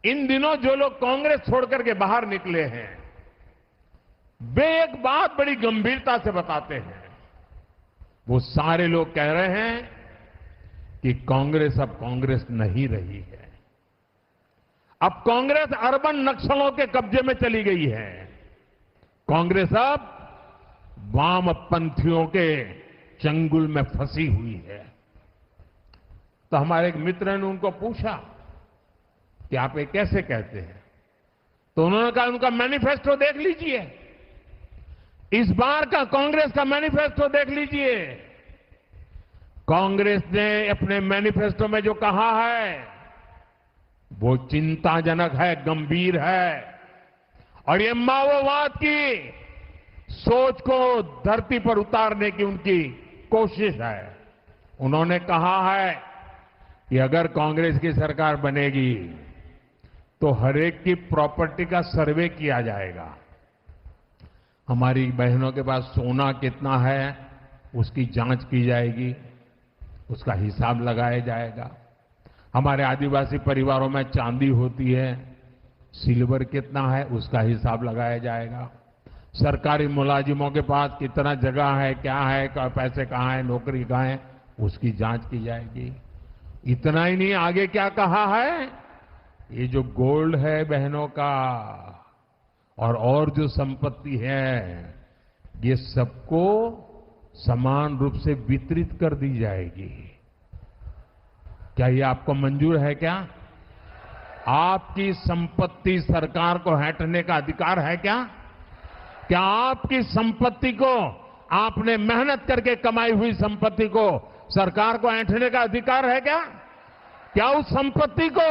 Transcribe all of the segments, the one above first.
इन दिनों जो लोग कांग्रेस छोड़कर के बाहर निकले हैं, वे एक बात बड़ी गंभीरता से बताते हैं। वो सारे लोग कह रहे हैं कि कांग्रेस अब कांग्रेस नहीं रही है। अब कांग्रेस अर्बन नक्सलों के कब्जे में चली गई है। कांग्रेस अब वामपंथियों के चंगुल में फंसी हुई है। तो हमारे एक मित्र ने उनको पूछा कि आप ये कैसे कहते हैं? तो उन्होंने कहा, उनका मैनिफेस्टो देख लीजिए, इस बार का कांग्रेस का मैनिफेस्टो देख लीजिए। कांग्रेस ने अपने मैनिफेस्टो में जो कहा है वो चिंताजनक है, गंभीर है, और ये माओवाद की सोच को धरती पर उतारने की उनकी कोशिश है। उन्होंने कहा है कि अगर कांग्रेस की सरकार बनेगी तो हरेक की प्रॉपर्टी का सर्वे किया जाएगा। हमारी बहनों के पास सोना कितना है उसकी जांच की जाएगी, उसका हिसाब लगाया जाएगा। हमारे आदिवासी परिवारों में चांदी होती है, सिल्वर कितना है उसका हिसाब लगाया जाएगा। सरकारी मुलाजिमों के पास कितना जगह है, क्या है, पैसे कहाँ है, नौकरी कहाँ है, उसकी जांच की जाएगी। इतना ही नहीं, आगे क्या कहा है, ये जो गोल्ड है बहनों का और जो संपत्ति है, ये सबको समान रूप से वितरित कर दी जाएगी। क्या ये आपको मंजूर है? क्या आपकी संपत्ति सरकार को हड़पने का अधिकार है? क्या आपकी संपत्ति को, आपने मेहनत करके कमाई हुई संपत्ति को सरकार को ऐंठने का अधिकार है? क्या उस संपत्ति को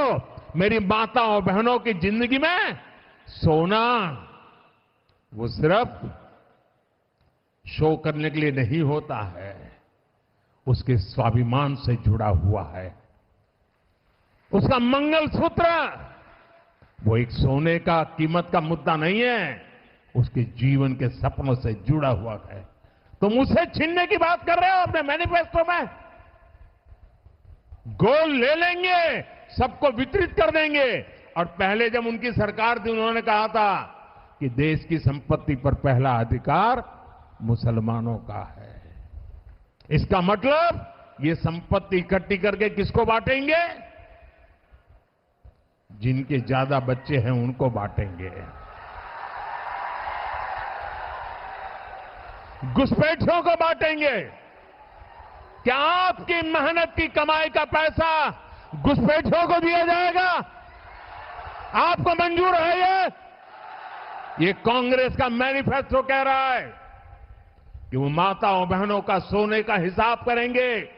मेरी माताओं बहनों की जिंदगी में सोना वो सिर्फ शो करने के लिए नहीं होता है, उसके स्वाभिमान से जुड़ा हुआ है। उसका मंगलसूत्र वो एक सोने का कीमत का मुद्दा नहीं है, उसके जीवन के सपनों से जुड़ा हुआ है। तुम उसे छीनने की बात कर रहे हो अपने मैनिफेस्टो में। गोल्ड ले लेंगे, सबको वितरित कर देंगे। और पहले जब उनकी सरकार थी उन्होंने कहा था कि देश की संपत्ति पर पहला अधिकार मुसलमानों का है। इसका मतलब ये संपत्ति इकट्ठी करके किसको बांटेंगे? जिनके ज्यादा बच्चे हैं उनको बांटेंगे। घुसपैठियों को बांटेंगे। क्या आपकी मेहनत की कमाई का पैसा घुसपैठियों को दिया जाएगा? आपको मंजूर है ये कांग्रेस का मैनिफेस्टो कह रहा है कि वो माताओं बहनों का सोने का हिसाब करेंगे,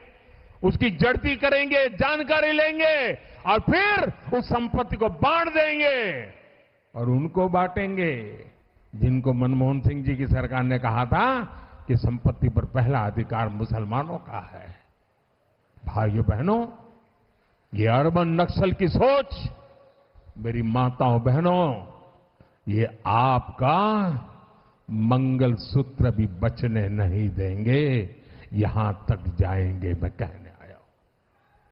उसकी जड़ती करेंगे, जानकारी लेंगे और फिर उस संपत्ति को बांट देंगे। और उनको बांटेंगे जिनको मनमोहन सिंह जी की सरकार ने कहा था कि संपत्ति पर पहला अधिकार मुसलमानों का है। भाइयों बहनों, ये अर्बन नक्सल की सोच, मेरी माताओं बहनों, ये आपका मंगलसूत्र भी बचने नहीं देंगे, यहां तक जाएंगे मैं कहने।